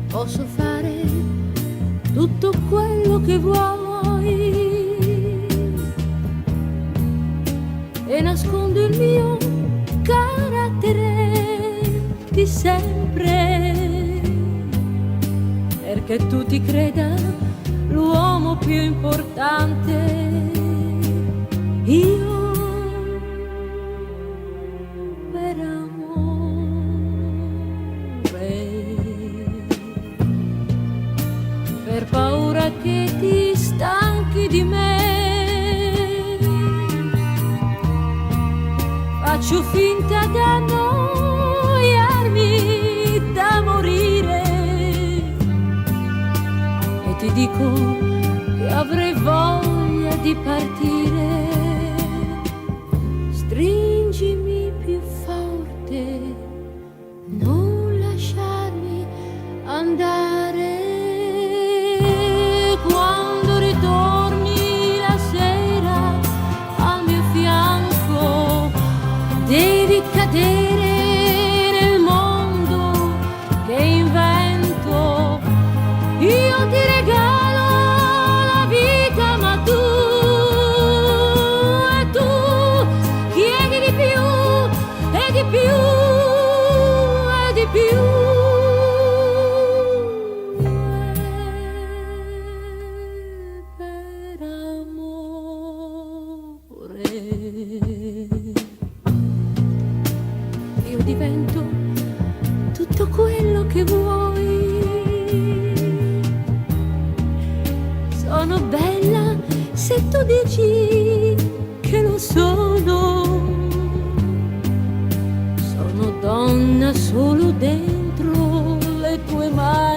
Posso fare tutto quello che vuoi e nascondo il mio carattere di sempre, perché tu ti creda l'uomo più importante. Io per amore, per paura che ti stanchi di me, faccio finta di annoiarmi da morire e ti dico che avrei voglia di partire. Stringimi più forte, non lasciarmi andare. Quando ritorni la sera al mio fianco, devi cadere nel mondo che invento. Io ti regalo la vita, ma tu chiedi di più e di più e di più. Per amore io divento tutto quello che vuoi. Sono bella se tu dici che lo sono. Sono donna solo dentro le tue mani.